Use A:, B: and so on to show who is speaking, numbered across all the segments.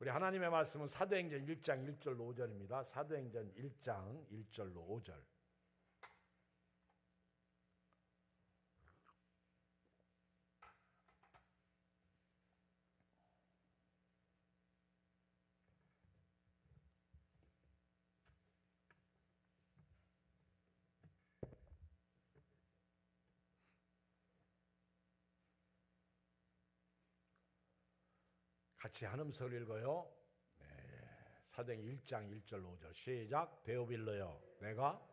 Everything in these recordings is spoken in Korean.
A: 우리 하나님의 말씀은 사도행전 1장 1절로 5절입니다. 사도행전 1장 1절로 5절. 같이 한음서를 읽어요. 사도행전 1장 1절로 5절 시작. 데오빌로여, 내가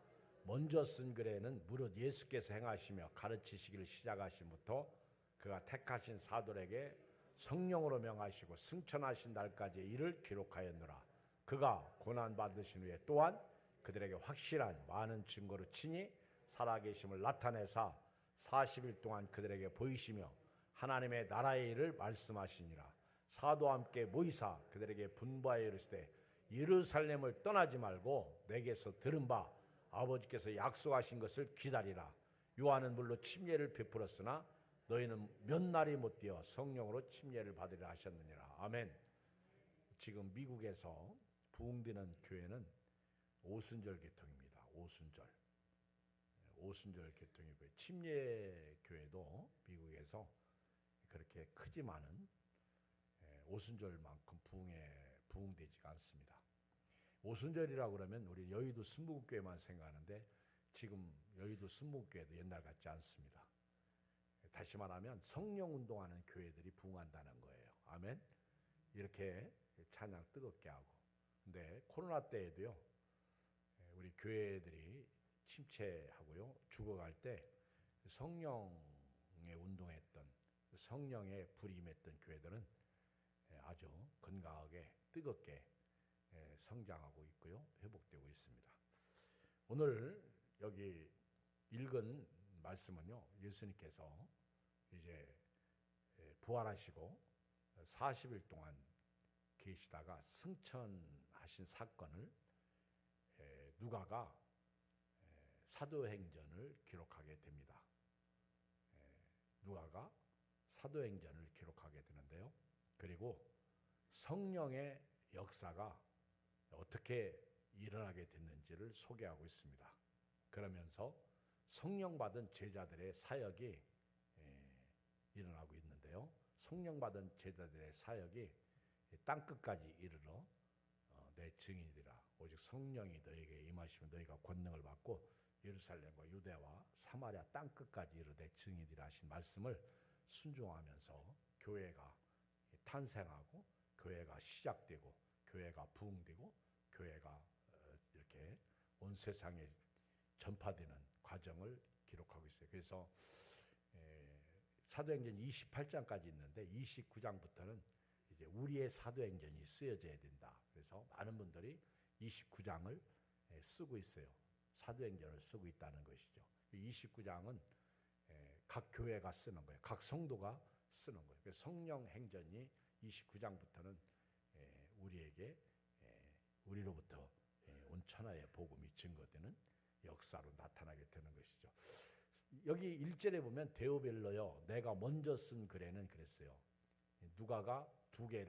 A: 먼저 쓴 글에는 무릇 예수께서 행하시며 가르치시기를 시작하심부터 그가 택하신 사도에게 성령으로 명하시고 승천하신 날까지의 일을 기록하였노라. 그가 고난받으신 후에 또한 그들에게 확실한 많은 증거로 친히 살아계심을 나타내사 40일 동안 그들에게 보이시며 하나님의 나라의 일을 말씀하시니라. 사도와 함께 모이사 그들에게 분부하여 이르시되 예루살렘을 떠나지 말고 내게서 들은 바 아버지께서 약속하신 것을 기다리라. 요한은 물로 침례를 베풀었으나 너희는 몇 날이 못 되어 성령으로 침례를 받으리라 하셨느니라. 아멘. 지금 미국에서 부흥되는 교회는 오순절 계통입니다. 오순절 계통이고요. 침례 교회도 미국에서 그렇게 크지만은 오순절만큼 부흥되지가 않습니다. 오순절이라고 그러면 우리 여의도 순복음교회만 생각하는데 지금 여의도 순복음교회도 옛날 같지 않습니다. 다시 말하면 성령 운동하는 교회들이 부흥한다는 거예요. 아멘. 이렇게 찬양 뜨겁게 하고. 근데 코로나 때에도요, 우리 교회들이 침체하고요, 죽어갈 때 성령의 운동했던, 성령의 불이 임했던 교회들은 아주 건강하게 뜨겁게 성장하고 있고요, 회복되고 있습니다. 오늘 여기 읽은 말씀은요, 예수님께서 이제 부활하시고 40일 동안 계시다가 승천하신 사건을 누가가 사도행전을 기록하게 됩니다. 누가가 사도행전을 기록하게 되는데요. 그리고 성령의 역사가 어떻게 일어나게 됐는지를 소개하고 있습니다. 그러면서 성령 받은 제자들의 사역이 일어나고 있는데요. 성령 받은 제자들의 사역이 땅끝까지 이르러 내 증인이라. 오직 성령이 너에게 임하시면 너희가 권능을 받고 예루살렘과 유대와 사마리아 땅끝까지 이르러 내 증인이라 하신 말씀을 순종하면서 교회가 탄생하고 교회가 시작되고 교회가 부흥되고 교회가 이렇게 온 세상에 전파되는 과정을 기록하고 있어요. 그래서 사도행전 28장까지 있는데 29장부터는 이제 우리의 사도행전이 쓰여져야 된다. 그래서 많은 분들이 29장을 쓰고 있어요. 사도행전을 쓰고 있다는 것이죠. 29장은 각 교회가 쓰는 거예요. 각 성도가 쓰는 거예요. 그래서 성령 행전이 29장부터는 우리에게 우리로부터 온 천하의 복음이 증거되는 역사로 나타나게 되는 것이죠. 여기 1절에 보면 데오벨로여, 내가 먼저 쓴 글에는 그랬어요. 누가가 두 개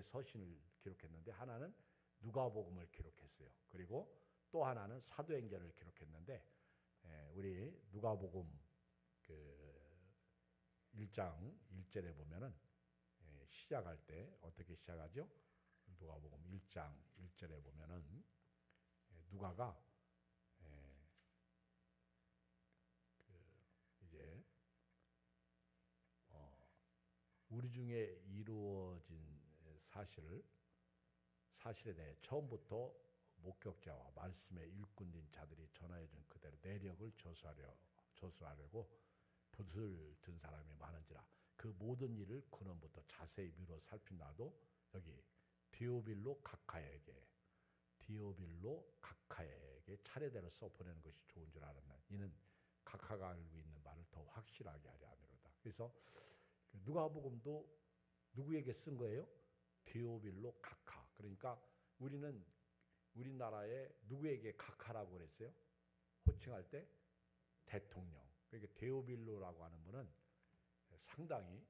A: 서신을 기록했는데 하나는 누가복음을 기록했어요. 그리고 또 하나는 사도행전을 기록했는데 우리 누가복음 그 1장 1절에 보면은 시작할 때 어떻게 시작하죠? 누가복음 1장 1절에 보면은 누가가 이제 우리 중에 이루어진 사실에 대해 처음부터 목격자와 말씀의 일꾼인 자들이 전하여준 그대로 내력을 조수하려고 붓을 든 사람이 많은지라. 그 모든 일을 근원부터 자세히 미루어 살핀다도 여기 디오빌로 각하에게 차례대로 써보내는 것이 좋은 줄 알았나. 이는 각하가 알고 있는 말을 더 확실하게 하려 함이로다. 그래서 누가복음도 누구에게 쓴 거예요? 디오빌로 각하. 그러니까 우리는 우리나라에 누구에게 각하라고 그랬어요? 호칭할 때 대통령. 그러니까 데오빌로라고 하는 분은 상당히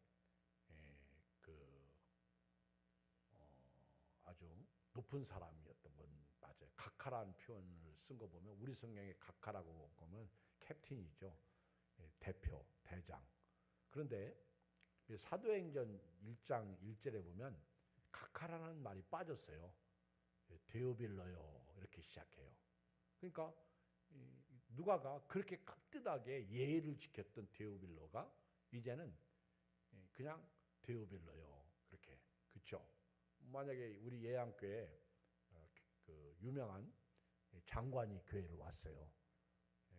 A: 아주 높은 사람이었던 건 맞아요. 각하라는 표현을 쓴 거 보면 우리 성경에 각하라고 보면 캡틴이죠. 대표, 대장. 그런데 사도행전 1장 1절에 보면 각하라는 말이 빠졌어요. 데오빌러요 이렇게 시작해요. 그러니까 누가가 그렇게 깍듯하게 예의를 지켰던 데오빌러가 이제는 그냥 데오빌러요 그렇게. 그렇죠? 만약에 우리 예양교회 그 유명한 장관이 교회를 왔어요.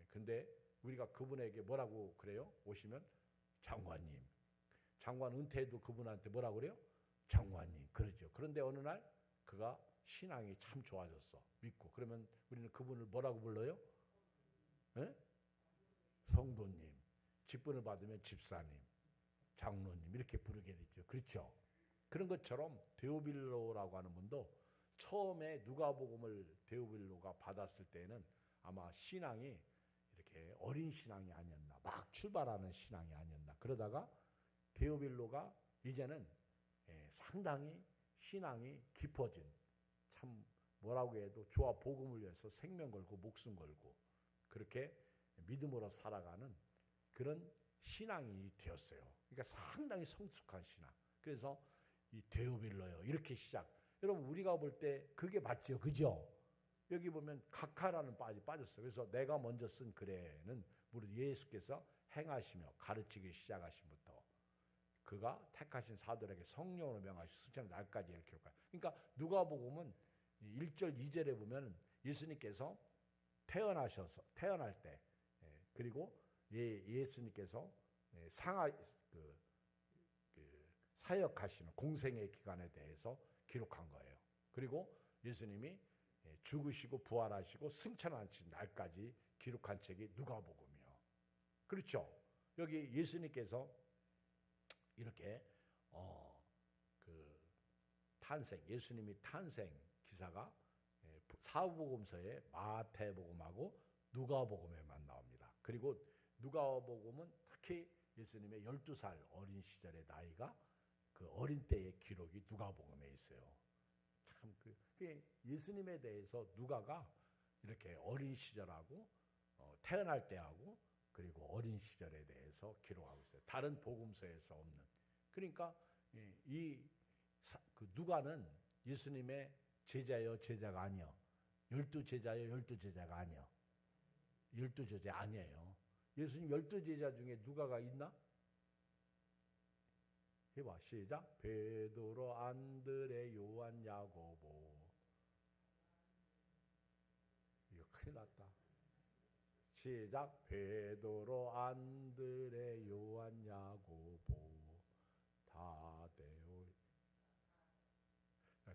A: 근데 우리가 그분에게 뭐라고 그래요? 오시면 장관님. 장관 은퇴해도 그분한테 뭐라고 그래요? 장관님. 그러죠. 그런데 어느 날 그가 신앙이 참 좋아졌어. 믿고. 그러면 우리는 그분을 뭐라고 불러요? 네? 성도님. 직분을 받으면 집사님, 장로님 이렇게 부르게 됐죠. 그렇죠? 그런 것처럼 데오빌로라고 하는 분도 처음에 누가복음을 데오빌로가 받았을 때는 아마 신앙이 이렇게 어린 신앙이 아니었나, 막 출발하는 신앙이 아니었나. 그러다가 데오빌로가 이제는 상당히 신앙이 깊어진, 참 뭐라고 해도 주와 복음을 위해서 생명 걸고 목숨 걸고 그렇게 믿음으로 살아가는 그런 신앙이 되었어요. 그러니까 상당히 성숙한 신앙. 그래서 이 데오빌러요 이렇게 시작. 여러분 우리가 볼 때 그게 맞죠, 그죠? 여기 보면 각하라는 빠졌어요. 그래서 내가 먼저 쓴 글에는 무릇 예수께서 행하시며 가르치기 시작하신부터 그가 택하신 사도에게 성령으로 명하시 승천의 날까지 이렇게 기록해요. 그러니까 누가복음은 1절 2절에 보면 예수님께서 태어날 때 그리고 예수님께서 사역하시는 공생의 기간에 대해서 기록한 거예요. 그리고 예수님이 죽으시고 부활하시고 승천하신 날까지 기록한 책이 누가복음이요. 그렇죠? 여기 예수님께서 이렇게 예수님이 탄생 기사가 사복음서에 마태복음하고 누가복음에만 나옵니다. 그리고 누가복음은 특히 예수님의 12살 어린 시절의 나이가 그 어린 때의 기록이 누가복음에 있어요. 참 예수님에 대해서 누가가 이렇게 어린 시절하고 태어날 때하고 그리고 어린 시절에 대해서 기록하고 있어요. 다른 복음서에서 없는. 그러니까 누가는 예수님의 제자요 제자가 아니요. 12제자요 12제자가 아니요. 12제자 아니에요. 예수님 12제자 중에 누가가 있나? 해봐. 시작. 베드로, 안드레, 요한, 야고보. 이거 큰일 났다. 시작. 베드로, 안드레, 요한, 야고보, 다데오.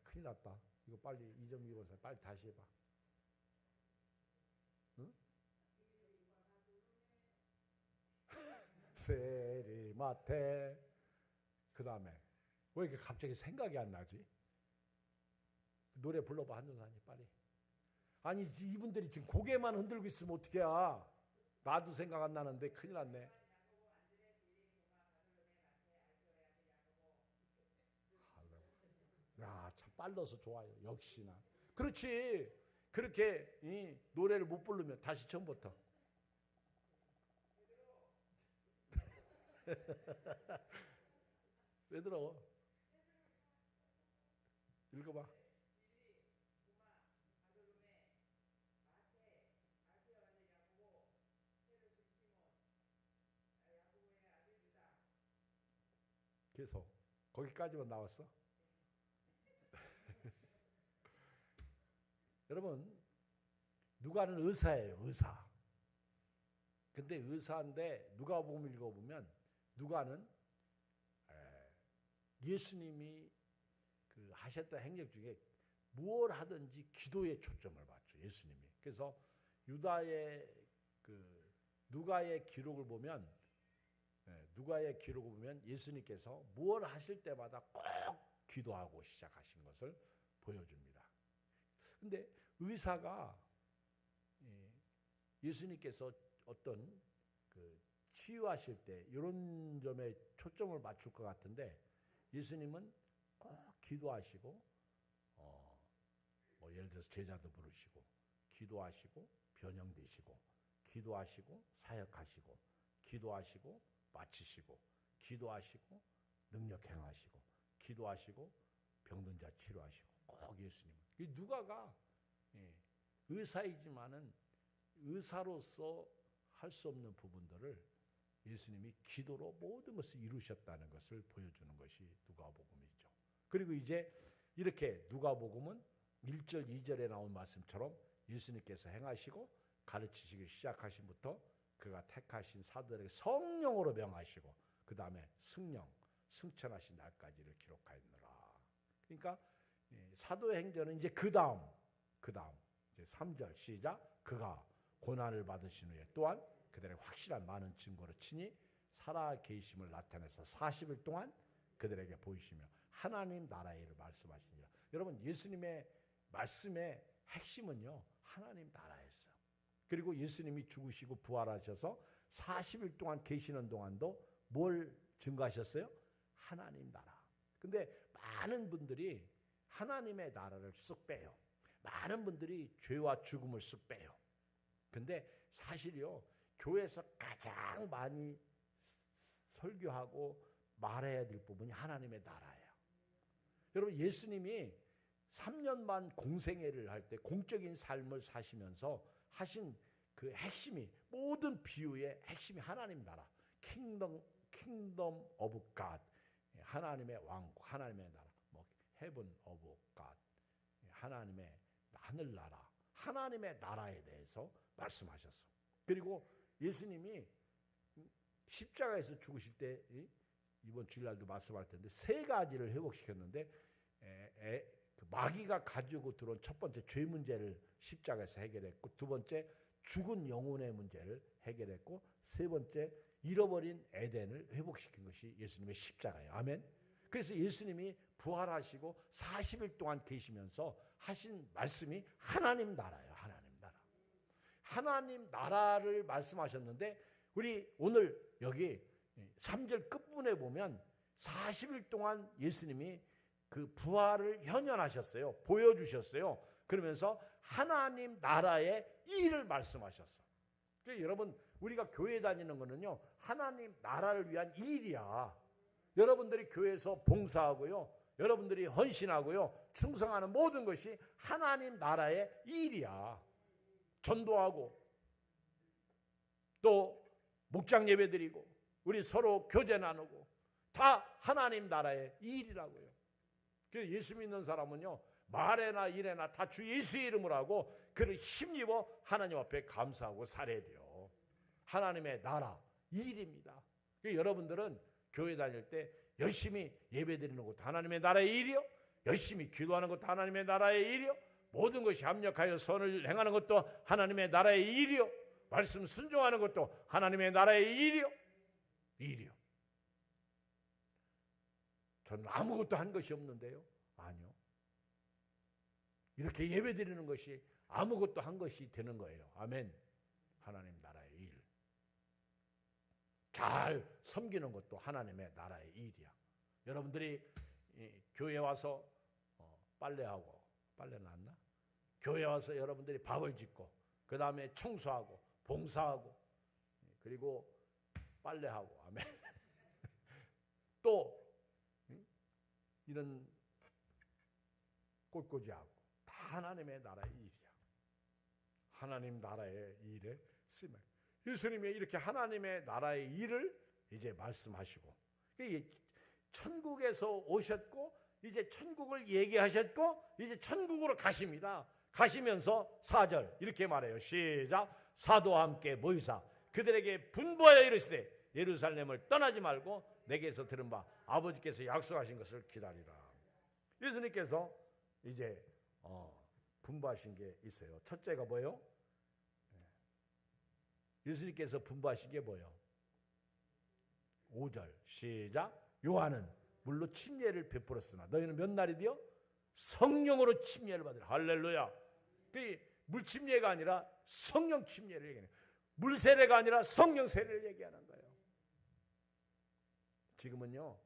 A: 큰일 났다. 이거 빨리 2.25살 빨리 다시 해봐. 응? 세리마테. 그 다음에 왜 이렇게 갑자기 생각이 안 나지? 노래 불러봐 한준사님 빨리. 아니 이분들이 지금 고개만 흔들고 있으면 어떡해. 나도 생각 안 나는데 큰일 났네. 야, 참 빨라서 좋아요. 역시나. 그렇지. 그렇게 이 노래를 못 부르면 다시 처음부터. 왜 들어? 읽어봐. 계속 거기까지만 나왔어. 여러분 누가는 의사예요. 의사. 근데 의사인데 누가복음 읽어보면 누가는 예수님이 그 하셨던 행적 중에 무엇 하든지 기도에 초점을 맞죠. 예수님이. 그래서 유다의 그 누가의 기록을 보면 예수님께서 무엇 하실 때마다 꼭 기도하고 시작하신 것을 보여줍니다. 근데 의사가 예수님께서 어떤 그 치유하실 때 이런 점에 초점을 맞출 것 같은데 예수님은 꼭 기도하시고 뭐 예를 들어서 제자도 부르시고 기도하시고 변형되시고 기도하시고 사역하시고 기도하시고 마치시고 기도하시고 능력 행하시고 기도하시고 병든 자 치료하시고 꼭 예수님. 누가가 의사이지만은 의사로서 할 수 없는 부분들을 예수님이 기도로 모든 것을 이루셨다는 것을 보여주는 것이 누가복음이죠. 그리고 이제 이렇게 누가복음은 1절 2절에 나온 말씀처럼 예수님께서 행하시고 가르치시기 시작하신부터 그가 택하신 사도들에게 성령으로 명하시고 그 다음에 승천하신 날까지를 기록하였노라. 그러니까 사도행전은 이제 그 다음 이제 3절 시작. 그가 고난을 받으신 후에 또한 그들에게 확실한 많은 증거로 친히 살아 계심을 나타내서 40일 동안 그들에게 보이시며 하나님 나라의 일을 말씀하시니라. 여러분 예수님의 말씀의 핵심은요 하나님 나라였어요. 그리고 예수님이 죽으시고 부활하셔서 40일 동안 계시는 동안도 뭘 증거하셨어요? 하나님 나라. 근데 많은 분들이 하나님의 나라를 쑥 빼요. 많은 분들이 죄와 죽음을 쑥 빼요. 근데 사실이요 교회에서 가장 많이 설교하고 말해야 될 부분이 하나님의 나라예요. 여러분 예수님이 3년 반 공생애를 할 때 공적인 삶을 사시면서 하신 그 핵심이 모든 비유의 핵심이 하나님 나라, 킹덤 오브 갓, 하나님의 왕국, 하나님의 나라, 뭐 헤븐 오브 갓, 하나님의 하늘나라, 하나님의 나라에 대해서 말씀하셨어. 그리고 예수님이 십자가에서 죽으실 때 이번 주일날도 말씀할 텐데 세 가지를 회복시켰는데 그 마귀가 가지고 들어온 첫 번째 죄 문제를 십자가에서 해결했고 두 번째 죽은 영혼의 문제를 해결했고 세 번째 잃어버린 에덴을 회복시킨 것이 예수님의 십자가예요. 아멘. 그래서 예수님이 부활하시고 40일 동안 계시면서 하신 말씀이 하나님 나라예요. 하나님 나라. 하나님 나라를 말씀하셨는데 우리 오늘 여기 3절 끝부분에 보면 40일 동안 예수님이 그 부활을 현현하셨어요. 보여주셨어요. 그러면서 하나님 나라의 일을 말씀하셨어요. 그러니까 여러분 우리가 교회 다니는 거는요 하나님 나라를 위한 일이야. 여러분들이 교회에서 봉사하고요 여러분들이 헌신하고요 충성하는 모든 것이 하나님 나라의 일이야. 전도하고 또 목장 예배 드리고 우리 서로 교제 나누고 다 하나님 나라의 일이라고요. 그래서 예수 믿는 사람은요 말에나 일에나 다 주 예수의 이름으로 하고 그를 힘입어 하나님 앞에 감사하고 살아야 돼요. 하나님의 나라 일입니다. 그러니까 여러분들은 교회 다닐 때 열심히 예배 드리는 것도 하나님의 나라의 일이요 열심히 기도하는 것도 하나님의 나라의 일이요 모든 것이 합력하여 선을 행하는 것도 하나님의 나라의 일이요 말씀 순종하는 것도 하나님의 나라의 일이요 저는 아무것도 한 것이 없는데요. 아니요. 이렇게 예배 드리는 것이 아무것도 한 것이 되는 거예요. 아멘. 하나님 나라의 일. 잘 섬기는 것도 하나님의 나라의 일이야. 여러분들이 교회 와서 빨래하고 빨래 났나? 교회 와서 여러분들이 밥을 짓고 그 다음에 청소하고 봉사하고 그리고 빨래하고 아멘. 또 이런 꽃꽂이하고 다 하나님의 나라의 일이야. 하나님 나라의 일에 쓰면 예수님이 이렇게 하나님의 나라의 일을 이제 말씀하시고 천국에서 오셨고 이제 천국을 얘기하셨고 이제 천국으로 가십니다. 가시면서 4절 이렇게 말해요. 시작. 사도와 함께 모이사 그들에게 분부하여 이르시되 예루살렘을 떠나지 말고 내게서 들은 바 아버지께서 약속하신 것을 기다리라. 예수님께서 이제 분부하신 게 있어요. 첫째가 뭐예요? 예수님께서 분부하신 게 뭐예요? 5절 시작. 요한은 물로 침례를 베풀었으나 너희는 몇 날이디요? 성령으로 침례를 받으라. 할렐루야. 물 침례가 아니라 성령 침례를 얘기해요. 물 세례가 아니라 성령 세례를 얘기하는 거예요. 지금은요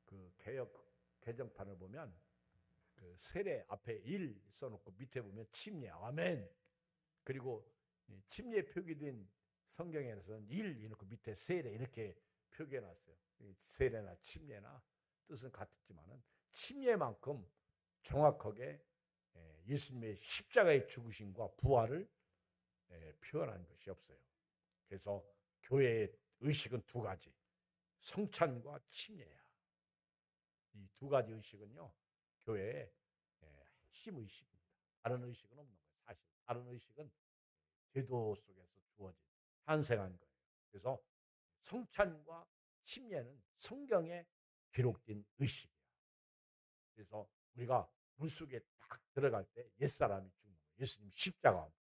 A: 그 개혁 개정판을 보면 그 세례 앞에 1 써놓고 밑에 보면 침례, 아멘. 그리고 침례 표기된 성경에서는 1 이놓고 밑에 세례 이렇게 표기해놨어요. 세례나 침례나 뜻은 같지만은 침례만큼 정확하게 예수님의 십자가의 죽으심과 부활을 표현한 것이 없어요. 그래서 교회의 의식은 두 가지, 성찬과 침례야. 이 두 가지 의식은요, 교회의 핵심 의식입니다. 다른 의식은 없는 거예요. 사실 다른 의식은 제도 속에서 주어진 탄생한 거예요. 그래서 성찬과 침례는 성경에 기록된 의식이에요. 그래서 우리가 물속에 딱 들어갈 때 옛사람이 죽는 거예요. 예수님 십자가와 함께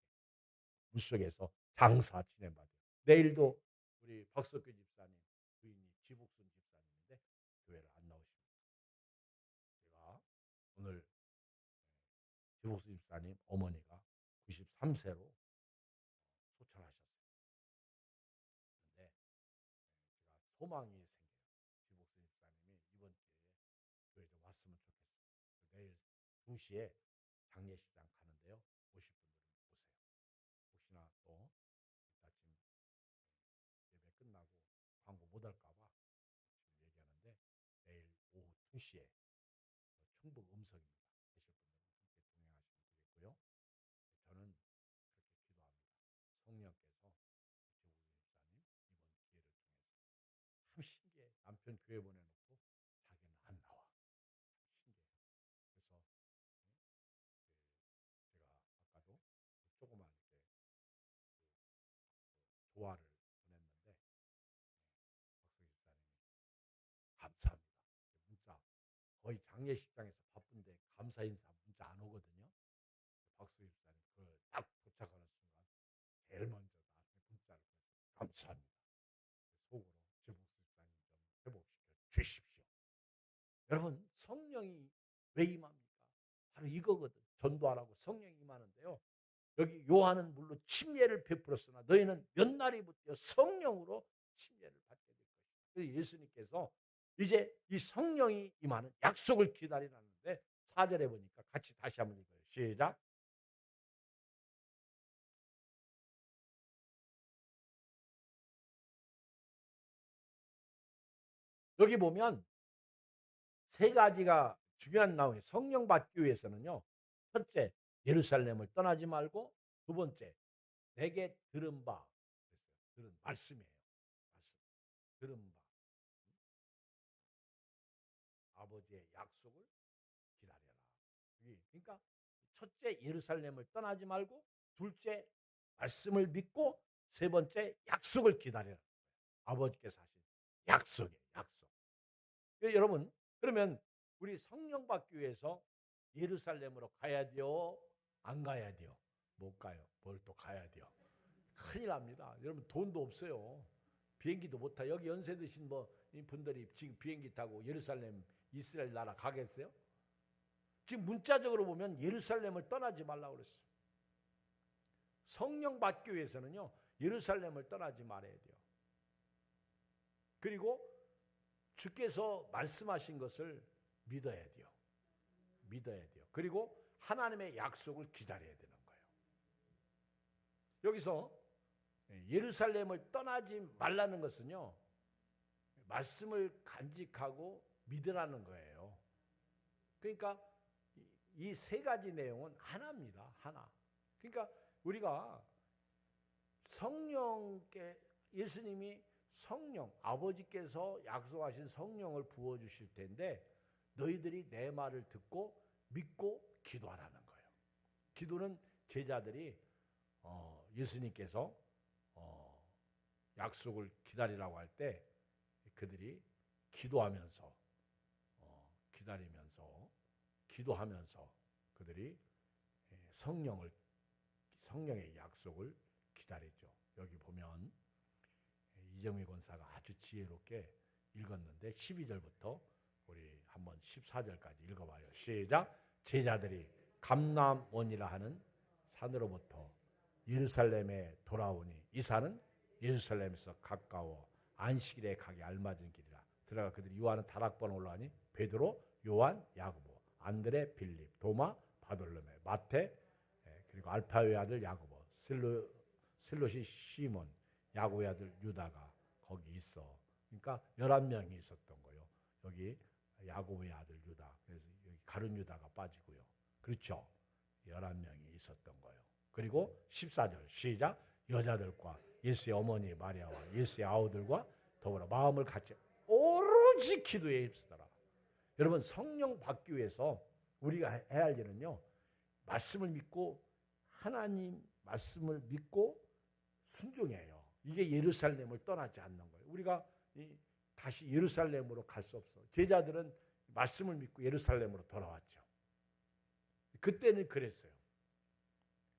A: 물속에서 장사 진행받아요. 내일도 우리 박석규 집사님 부인이 지복순 집사님인데 교회를 안 나오십니다. 제가 오늘 지복순 집사님 어머니가 93세로 소천하셨어요. 그런데 제가 소망이 생겨요. 지복순 집사님이 이번 기회에 교회 좀 왔으면 좋겠어요. 내일 2시에 장례식장 가는데요. 오실 분들은 오세요. 혹시나 또 아침 예배 끝나고 광고 못 할까봐 지금 얘기하는데 내일 오후 2시에 충북 음성입니다. 계실 분들은 함께 동행하시면 되겠고요. 저는 그렇게 기도합니다. 성령께서 지복순 집사님 이번 기회를 통해서 참 신기해. 남편 교회 보내놓고 자기는 안 나와. 신기해. 그래서 제가 아까도 조그만 이렇게 조화를 보냈는데 박수 집사님이 감사합니다. 문자 거의 장례식장에서 바쁜데 감사 인사 문자 안 오거든요. 박수 집사님 그딱 도착하는 순간 제일 먼저 나한테 문자를 보내서 감사합니다. 속으로 지복수 집사님 좀 회복시켜 주십시오. 여러분 성령이 왜 임합니까? 바로 이거거든. 전도하라고 성령이 임하는데요. 여기 요한은 물론 침례를 베풀었으나 너희는 몇 날이부터 성령으로 침례를 받게 될 것이다. 그래서 예수님께서 이제 이 성령이 임하는 약속을 기다리라는데 4절에 보니까 같이 다시 한번 읽어요. 시작. 여기 보면 세 가지가 중요한 나오니 성령 받기 위해서는요. 첫째, 예루살렘을 떠나지 말고, 두 번째, 내게 들은 바, 들은 말씀이에요. 말씀. 들은 바. 아버지의 약속을 기다려라. 그러니까 첫째, 예루살렘을 떠나지 말고, 둘째, 말씀을 믿고, 세 번째, 약속을 기다려라. 아버지께서 하신 약속이에요. 약속. 여러분, 그러면 우리 성령 받기 위해서 예루살렘으로 가야 돼요? 안 가야 돼요? 못 가요. 뭘 또 가야 돼요? 큰일 납니다. 여러분 돈도 없어요. 비행기도 못 타. 여기 연세 드신 분들이 지금 비행기 타고 예루살렘 이스라엘 나라 가겠어요? 지금 문자적으로 보면 예루살렘을 떠나지 말라고 그랬어요. 성령 받기 위해서는요. 예루살렘을 떠나지 말아야 돼요. 그리고 주께서 말씀하신 것을 믿어야 돼요. 믿어야 돼요. 그리고 하나님의 약속을 기다려야 되는 거예요. 여기서 예루살렘을 떠나지 말라는 것은요. 말씀을 간직하고 믿으라는 거예요. 그러니까 이 세 가지 내용은 하나입니다. 하나. 그러니까 우리가 성령께 예수님이 성령, 아버지께서 약속하신 성령을 부어주실 텐데 너희들이 내 말을 듣고 믿고 기도하라는 거예요. 기도는 제자들이 예수님께서 약속을 기다리라고 할 때 그들이 기도하면서 기도하면서 그들이 성령의 약속을 기다렸죠. 여기 보면 이정미 권사가 아주 지혜롭게 읽었는데 12절부터 우리 한번 14절까지 읽어봐요. 시작. 제자들이 감람원이라 하는 산으로부터 예루살렘에 돌아오니 이 산은 예루살렘에서 가까워 안식일에 가기 알맞은 길이라. 들어가 그들이 요한은 다락방 올라가니 베드로, 요한, 야고보, 안드레, 빌립, 도마, 바돌로메, 마태, 그리고 알파요의 아들 야고보, 실롯이 시몬, 야고보의 아들 유다가 거기 있어. 그러니까 11명이 있었던 거예요. 여기 야고보의 아들 유다, 그래서 여기 가룟 유다가 빠지고요. 그렇죠? 11명이 있었던 거예요. 그리고 14절 시작. 여자들과 예수의 어머니 마리아와 예수의 아우들과 더불어 마음을 같이 오로지 기도에 힘쓰더라. 여러분, 성령 받기 위해서 우리가 해야 할 일은요, 말씀을 믿고 하나님 말씀을 믿고 순종해요. 이게 예루살렘을 떠나지 않는 거예요. 우리가 다시 예루살렘으로 갈 수 없어. 제자들은 말씀을 믿고 예루살렘으로 돌아왔죠. 그때는 그랬어요.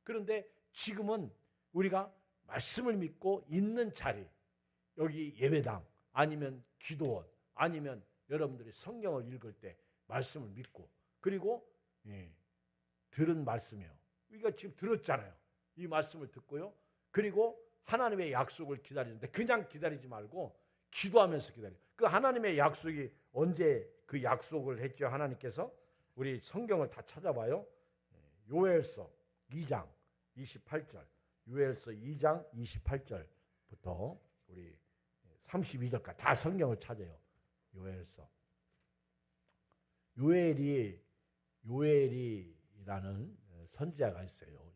A: 그런데 지금은 우리가 말씀을 믿고 있는 자리, 여기 예배당 아니면 기도원 아니면 여러분들이 성경을 읽을 때 말씀을 믿고, 그리고 들은 말씀이요. 우리가 지금 들었잖아요. 이 말씀을 듣고요. 그리고 하나님의 약속을 기다리는데 그냥 기다리지 말고 기도하면서 기다려요. 그 하나님의 약속이 언제 그 약속을 했죠? 하나님께서 우리 성경을 다 찾아봐요. 요엘서 2장 28절, 요엘서 2장 28절부터 우리 32절까지 다 성경을 찾아요. 요엘서. 요엘이라는 선지자가 있어요.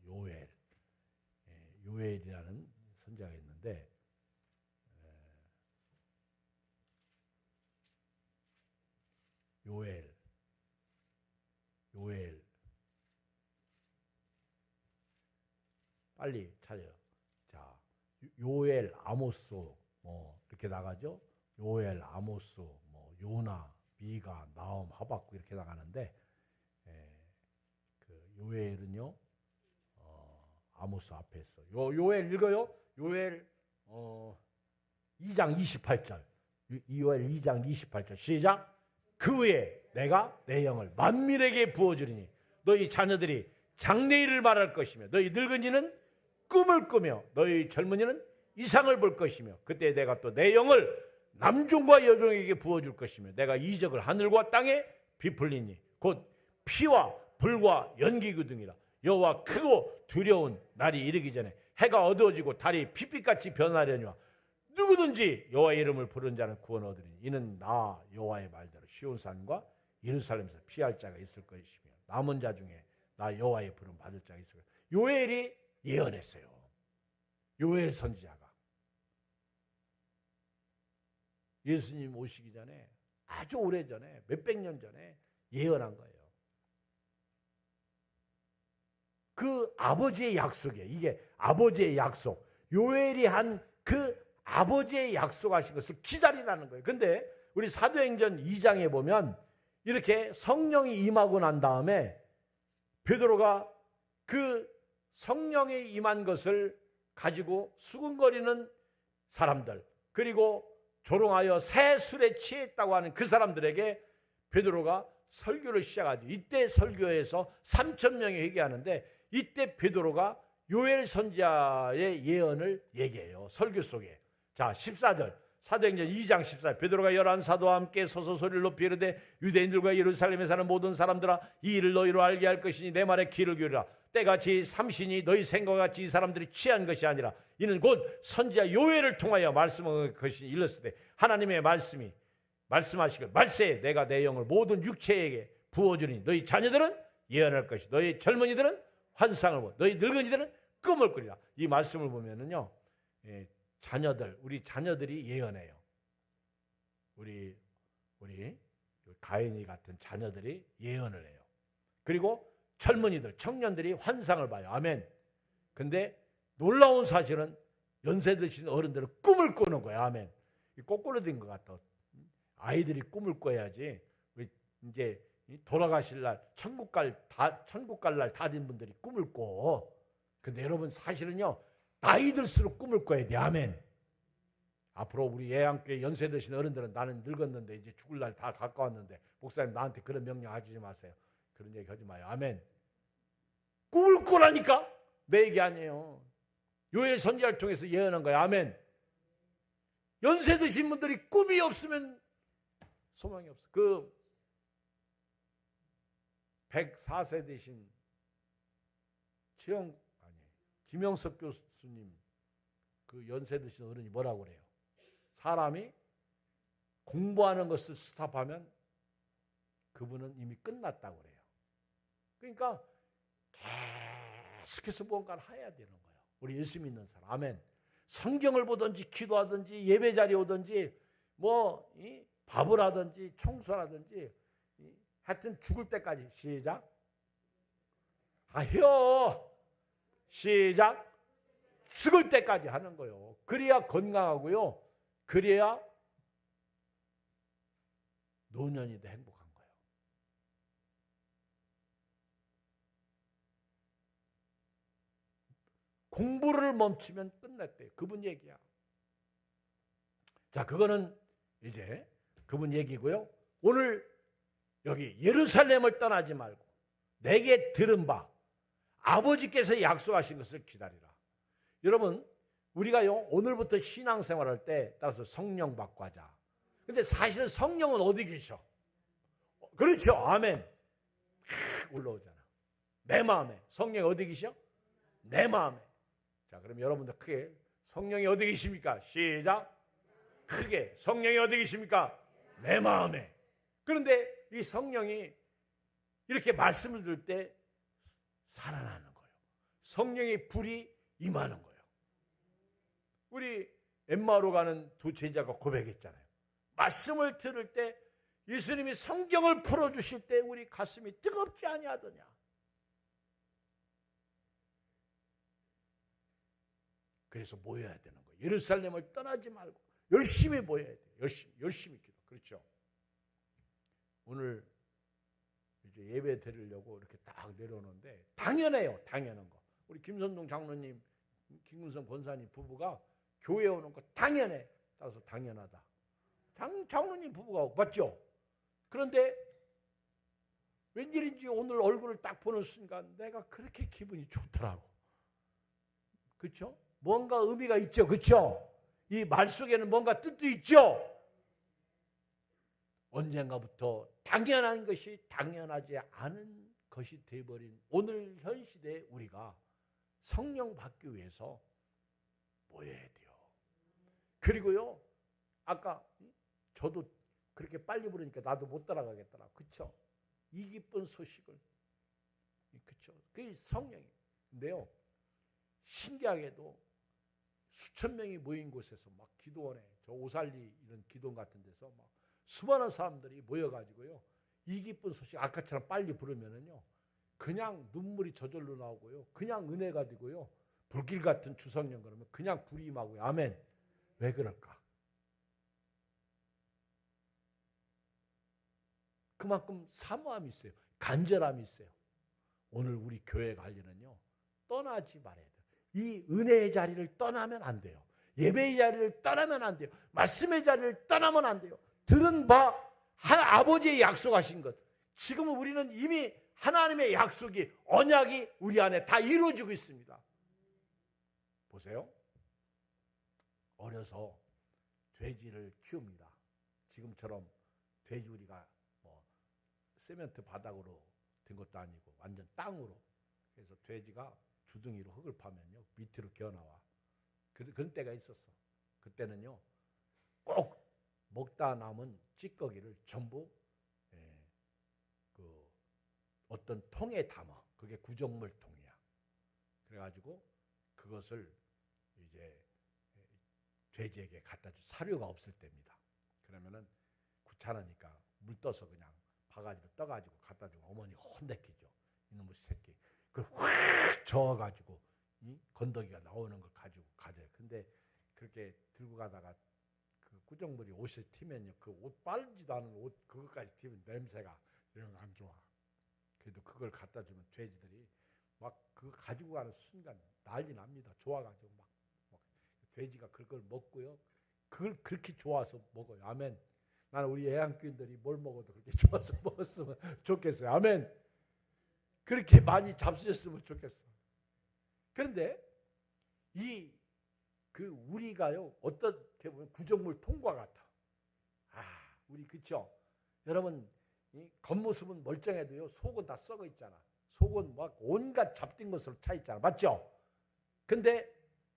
A: 요엘이라는 선지자가 있는데, 요엘 빨리 찾아요. 자, 요엘, 아모스 뭐 이렇게 나가죠. 요엘, 아모스, 뭐 요나, 미가, 나홈, 하박국 이렇게 나가는데, 그 요엘은요, 아모스 앞에 있어. 요엘 읽어요. 요엘 2장 28절. 요엘 2장 28절 시작. 그 후에 내가 내 영을 만민에게 부어주리니 너희 자녀들이 장래일을 말할 것이며 너희 늙은이는 꿈을 꾸며 너희 젊은이는 이상을 볼 것이며 그때 내가 또 내 영을 남종과 여종에게 부어줄 것이며 내가 이적을 하늘과 땅에 비풀리니 곧 피와 불과 연기구 등이라. 여호와 크고 두려운 날이 이르기 전에 해가 어두워지고 달이 핏빛같이 변하려니와 누구든지 여호와의 이름을 부르는 자는 구원 얻으리니 이는 나 여호와의 말대로 시온산과 예루살렘에서 피할 자가 있을 것이며 남은 자 중에 나 여호와의 부름 받을 자가 있을 것이며. 요엘이 예언했어요. 요엘 선지자가 예수님 오시기 전에 아주 오래전에 몇백 년 전에 예언한 거예요. 그 아버지의 약속이에요. 이게 아버지의 약속. 요엘이 한 그 아버지의 약속하신 것을 기다리라는 거예요. 근데 우리 사도행전 2장에 보면 이렇게 성령이 임하고 난 다음에 베드로가 그 성령이 임한 것을 가지고 수군거리는 사람들, 그리고 조롱하여 새 술에 취했다고 하는 그 사람들에게 베드로가 설교를 시작하죠. 이때 설교에서 3,000명이 회개하는데 이때 베드로가 요엘 선지자의 예언을 얘기해요. 설교 속에. 자, 14절. 사도행전 2장 14절. 베드로가 11 사도와 함께 서서 소리를 높이 이르되 유대인들과 예루살렘에 사는 모든 사람들아 이 일을 너희로 알게 할 것이니 내 말에 귀를 기울이라. 때같이 삼신이 너희 생각같이 이 사람들이 취한 것이 아니라 이는 곧 선지자 요엘을 통하여 말씀한 것이 일렀으되 하나님의 말씀이 말씀하시길 말세에 내가 내 영을 모든 육체에게 부어주니 너희 자녀들은 예언할 것이 너희 젊은이들은 환상을 보고 너희 늙은이들은 꿈을 꾸리라. 이 말씀을 보면은요, 우리 자녀들이 예언해요. 우리 가인이 같은 자녀들이 예언을 해요. 그리고 젊은이들, 청년들이 환상을 봐요. 아멘. 근데 놀라운 사실은 연세 드신 어른들은 꿈을 꾸는 거예요. 아멘. 거꾸로 된 것 같아. 아이들이 꿈을 꿔야지. 이제 돌아가실 날, 천국 갈 날 다 된 분들이 꿈을 꿔. 근데 여러분 사실은요, 나이 들수록 꿈을 꿔야 돼. 아멘. 앞으로 우리 예양교회 연세 드신 어른들은 나는 늙었는데 이제 죽을 날 다 가까웠는데 목사님 나한테 그런 명령 하지 마세요. 그런 얘기 하지 마요. 아멘. 꿈을 꾸라니까? 내 얘기 아니에요. 요엘 선지자를 통해서 예언한 거예요. 아멘. 연세 드신 분들이 꿈이 없으면 소망이 없어. 104세 되신 김영석 교수님, 그 연세 드신 어른이 뭐라고 그래요? 사람이 공부하는 것을 스탑하면 그분은 이미 끝났다고 그래요. 그러니까 계속해서 뭔가를 해야 되는 거예요. 우리 예수 믿는 사람. 아멘. 성경을 보든지 기도하든지 예배 자리에 오든지 뭐 밥을 하든지 청소하든지 하여튼 죽을 때까지. 시작. 시작. 죽을 때까지 하는 거예요. 그래야 건강하고요. 그래야 노년이도 행복한 거예요. 공부를 멈추면 끝났대요. 그분 얘기야. 자, 그거는 이제 그분 얘기고요. 오늘 여기 예루살렘을 떠나지 말고 내게 들은 바 아버지께서 약속하신 것을 기다리라. 여러분, 우리가요 오늘부터 신앙생활할 때 따라서 성령 받고 하자. 근데 사실 성령은 어디 계셔? 그렇죠. 아멘. 올라오잖아. 내 마음에. 성령이 어디 계셔? 내 마음에. 자, 그럼 여러분들 크게 성령이 어디 계십니까? 시작. 크게. 성령이 어디 계십니까? 내 마음에. 그런데 이 성령이 이렇게 말씀을 들을 때 살아나는 거예요. 성령의 불이 임하는 거예요. 우리 엠마오로 가는 두 제자가 고백했잖아요. 말씀을 들을 때 예수님이 성경을 풀어주실 때 우리 가슴이 뜨겁지 아니하더냐. 그래서 모여야 되는 거예요. 예루살렘을 떠나지 말고 열심히 모여야 돼요. 열심히 기도. 그렇죠. 오늘 이제 예배 드리려고 이렇게 딱 내려오는데 당연해요. 당연한 거. 우리 김선동 장로님, 김근성 권사님 부부가 교회 오는 거 당연해. 따라서 당연하다. 장로님 부부가 맞죠? 그런데 웬일인지 오늘 얼굴을 딱 보는 순간 내가 그렇게 기분이 좋더라고. 그렇죠? 뭔가 의미가 있죠. 그렇죠? 이 말 속에는 뭔가 뜻도 있죠. 언젠가부터 당연한 것이 당연하지 않은 것이 되어버린 오늘 현 시대에 우리가 성령 받기 위해서 모여야 돼요. 그리고요, 아까 저도 그렇게 빨리 부르니까 나도 못 따라가겠더라. 그쵸? 이 기쁜 소식을. 그쵸? 그게 성령이에요. 근데요, 신기하게도 수천 명이 모인 곳에서 막 기도원에, 저 오살리 이런 기도원 같은 데서 막 수많은 사람들이 모여가지고요, 이 기쁜 소식 아까처럼 빨리 부르면은요, 그냥 눈물이 저절로 나오고요, 그냥 은혜가 되고요, 불길 같은 주성령 그러면 그냥 불이 임하고요. 아멘. 왜 그럴까? 그만큼 사모함이 있어요. 간절함이 있어요. 오늘 우리 교회 관리는요, 떠나지 말아야 돼요. 이 은혜의 자리를 떠나면 안 돼요. 예배의 자리를 떠나면 안 돼요. 말씀의 자리를 떠나면 안 돼요. 들은 바 아버지의 약속하신 것. 지금은 우리는 이미 하나님의 약속이, 언약이 우리 안에 다 이루어지고 있습니다. 보세요. 어려서 돼지를 키웁니다. 지금처럼 돼지 우리가 뭐 세멘트 바닥으로 된 것도 아니고 완전 땅으로. 그래서 돼지가 주둥이로 흙을 파면요, 밑으로 기어나와. 그런 때가 있었어. 그때는요, 꼭 먹다 남은 찌꺼기를 전부 그 어떤 통에 담아. 그게 구정물 통이야. 그래가지고 그것을 이제 돼지에게 갖다 주. 사료가 없을 때입니다. 그러면은 귀찮으니까 물 떠서 그냥 바가지로 떠가지고 갖다 주고 어머니 혼내키죠. 이놈의 새끼. 그걸 확 저어가지고 건더기가 나오는 걸 가지고 가져요. 근데 그렇게 들고 가다가 그 구정물이 옷에 튀면요, 그 옷 빨지도 않은 옷 그것까지 튀면 냄새가 이런 거 안 좋아. 그래도 그걸 갖다 주면 돼지들이 막 그거 가지고 가는 순간 난리 납니다. 좋아가지고 막 돼지가 그걸 먹고요. 그걸 그렇게 좋아서 먹어요. 아멘. 나는 우리 애완견들이 뭘 먹어도 그렇게 좋아서 먹었으면 좋겠어요. 아멘. 그렇게 많이 잡수셨으면 좋겠어. 그런데 우리가요, 어떻게 보면 구정물 통과 같아. 우리 그쵸? 여러분, 이 겉모습은 멀쩡해도요 속은 다 썩어 있잖아. 속은 막 온갖 잡된 것으로 차 있잖아. 맞죠? 근데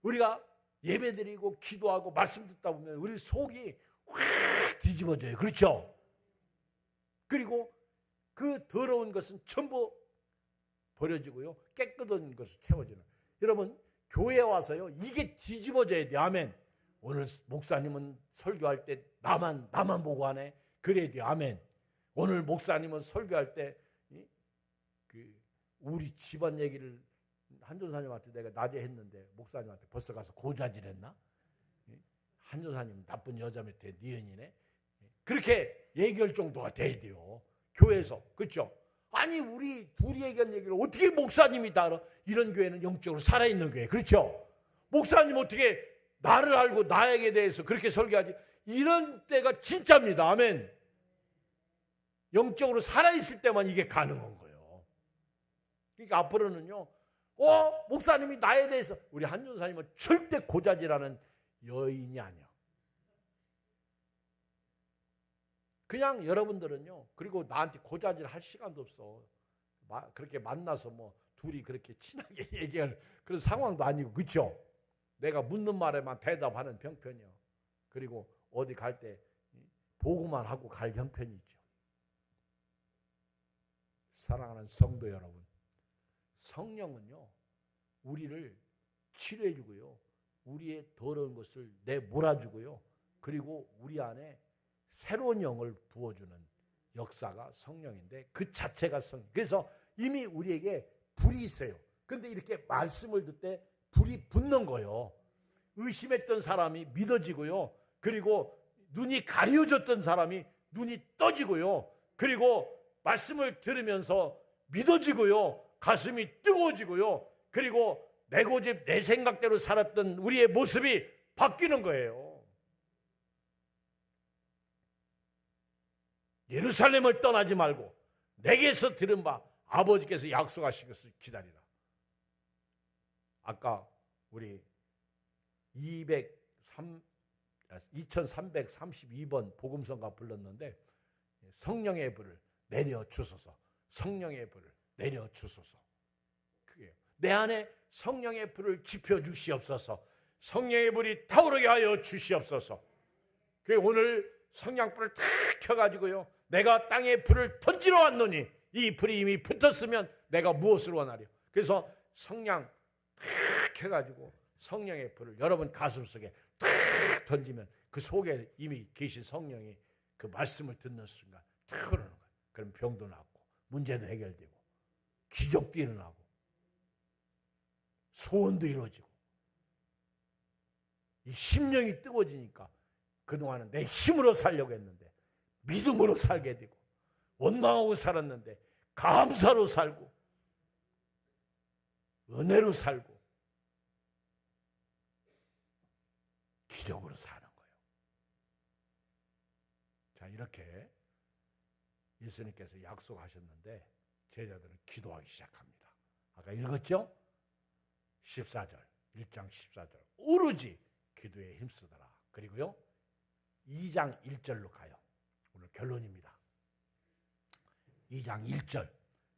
A: 우리가 예배드리고 기도하고 말씀 듣다 보면 우리 속이 확 뒤집어져요. 그렇죠? 그리고 그 더러운 것은 전부 버려지고요. 깨끗한 것을 채워지는. 여러분 교회에 와서요 이게 뒤집어져야 돼요. 아멘. 오늘 목사님은 설교할 때 나만 보고 하네. 그래야 돼요. 아멘. 오늘 목사님은 설교할 때 우리 집안 얘기를 한전사님한테 내가 낮에 했는데 목사님한테 벌써 가서 고자질했나? 한전사님 나쁜 여자 밑에 니은이네. 그렇게 얘기할 정도가 돼야 돼요. 교회에서. 그렇죠? 아니 우리 둘이 얘기한 얘기를 어떻게 목사님이 다 알아? 이런 교회는 영적으로 살아있는 교회. 그렇죠? 목사님 어떻게 나를 알고 나에게 대해서 그렇게 설교하지? 이런 때가 진짜입니다. 아멘. 영적으로 살아있을 때만 이게 가능한 거예요. 그러니까 앞으로는요. 목사님이 나에 대해서 우리 한준사님은 절대 고자질하는 여인이 아니야. 그냥 여러분들은요. 그리고 나한테 고자질 할 시간도 없어. 그렇게 만나서 뭐 둘이 그렇게 친하게 얘기할 그런 상황도 아니고 그렇죠? 내가 묻는 말에만 대답하는 형편이요. 그리고 어디 갈 때 보고만 하고 갈 형편이죠. 사랑하는 성도 여러분, 성령은요 우리를 치료해주고요, 우리의 더러운 것을 내몰아주고요, 그리고 우리 안에 새로운 영을 부어주는 역사가 성령인데 그 자체가 성령. 그래서 이미 우리에게 불이 있어요. 근데 이렇게 말씀을 듣때 불이 붙는 거예요. 의심했던 사람이 믿어지고요, 그리고 눈이 가려졌던 사람이 눈이 떠지고요, 그리고 말씀을 들으면서 믿어지고요, 가슴이 뜨거워지고요, 그리고 내 고집 내 생각대로 살았던 우리의 모습이 바뀌는 거예요. 예루살렘을 떠나지 말고 내게서 들은 바 아버지께서 약속하신 것을 기다리라. 아까 우리 2332번 복음성가 불렀는데 성령의 불을 내려 주소서, 성령의 불을 내려 주소서. 그게 내 안에 성령의 불을 지펴 주시옵소서, 성령의 불이 타오르게 하여 주시옵소서. 그 오늘 성냥불을 탁 켜가지고요, 내가 땅에 불을 던지러 왔노니 이 불이 이미 붙었으면 내가 무엇을 원하려. 그래서 성냥 탁 켜가지고 성령의 불을 여러분 가슴속에 탁 던지면 그 속에 이미 계신 성령이 그 말씀을 듣는 순간 탁 흐르는 거예요. 그럼 병도 낫고 문제도 해결되고 기적도 일어나고 소원도 이루어지고 이 심령이 뜨거워지니까 그동안은 내 힘으로 살려고 했는데 믿음으로 살게 되고 원망하고 살았는데 감사로 살고 은혜로 살고 기적으로 사는 거예요. 자, 이렇게 예수님께서 약속하셨는데 제자들은 기도하기 시작합니다. 아까 읽었죠? 14절, 1장 14절 오로지 기도에 힘쓰더라. 그리고요 2장 1절로 가요. 오늘 결론입니다. 2장 1절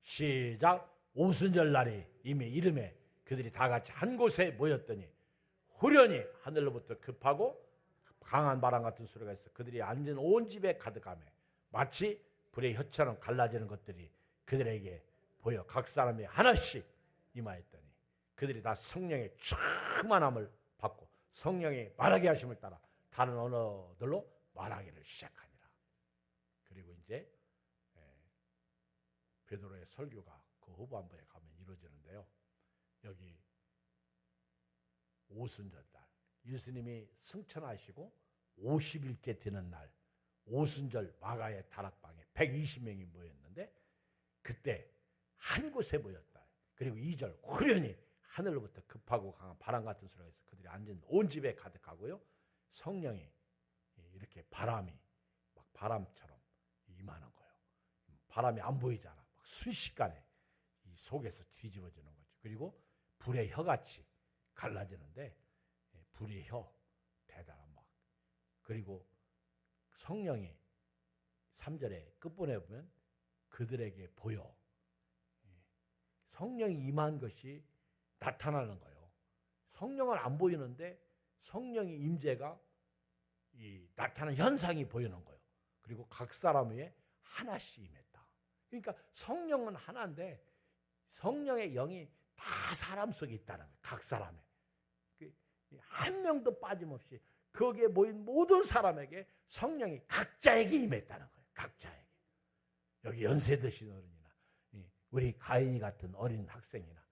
A: 시작. 오순절 날이 이미 이름에 그들이 다 같이 한 곳에 모였더니 후련히 하늘로부터 급하고 강한 바람 같은 소리가 있어 그들이 앉은 온 집에 가득하며 마치 불의 혀처럼 갈라지는 것들이 그들에게 보여 각 사람이 하나씩 임하였더니 그들이 다 성령의 충만함을 받고 성령의 말하게 하심을 따라 다른 언어들로 말하기를 시작하니라. 그리고 이제 베드로의 설교가 그 후반부에 가면 이루어지는데요. 여기 오순절날 예수님이 승천하시고 50일째 되는 날 오순절 마가의 다락방에 120명이 모였는데 그때 한 곳에 모였다. 그리고 2절 후련히 하늘로부터 급하고 강한 바람 같은 소리가 있어 그들이 앉은 온 집에 가득하고요. 성령이 이렇게 바람이 막 바람처럼 임하는 거예요. 바람이 안 보이잖아. 막 순식간에 이 속에서 뒤집어지는 거죠. 그리고 불의 혀같이 갈라지는데 불의 혀 대단한 막 그리고 성령이 3절에 끝부분에 보면 그들에게 보여. 성령이 임한 것이 나타나는 거예요. 성령은 안 보이는데 성령의 임재가 나타나는 현상이 보이는 거예요. 그리고 각 사람 위에 하나씩 임했다. 그러니까 성령은 하나인데 성령의 영이 다 사람 속에 있다는 거예요. 각 사람에. 한 명도 빠짐없이 거기에 모인 모든 사람에게 성령이 각자에게 임했다는 거예요. 각자에게. 여기 연세 드신 어른이나 우리 가인이 같은 어린 학생이나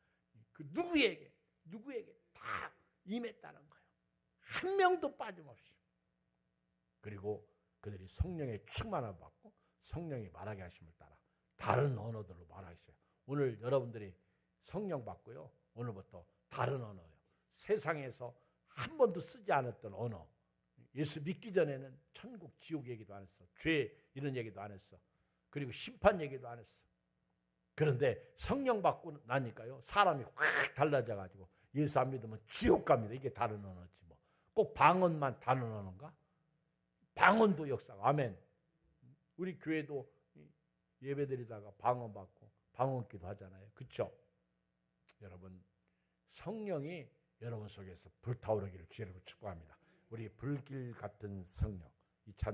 A: 그 누구에게 다 임했다는 거예요. 한 명도 빠짐없이. 그리고 그들이 성령의 충만함을 받고 성령이 말하게 하심을 따라 다른 언어들로 말하기 시작해요. 오늘 여러분들이 성령 받고요. 오늘부터 다른 언어예요. 세상에서 한 번도 쓰지 않았던 언어. 예수 믿기 전에는 천국, 지옥 얘기도 안 했어. 죄 이런 얘기도 안 했어. 그리고 심판 얘기도 안 했어. 그런데 성령 받고 나니까요. 사람이 확 달라져가지고 예수 안 믿으면 지옥 갑니다. 이게 다른 언어지 뭐. 꼭 방언만 다른 언어인가? 방언도 역사가. 아멘. 우리 교회도 예배드리다가 방언 받고 방언기도 하잖아요. 그렇죠? 여러분 성령이 여러분 속에서 불타오르기를 주의로 축복합니다. 우리 불길 같은 성령 이 찬양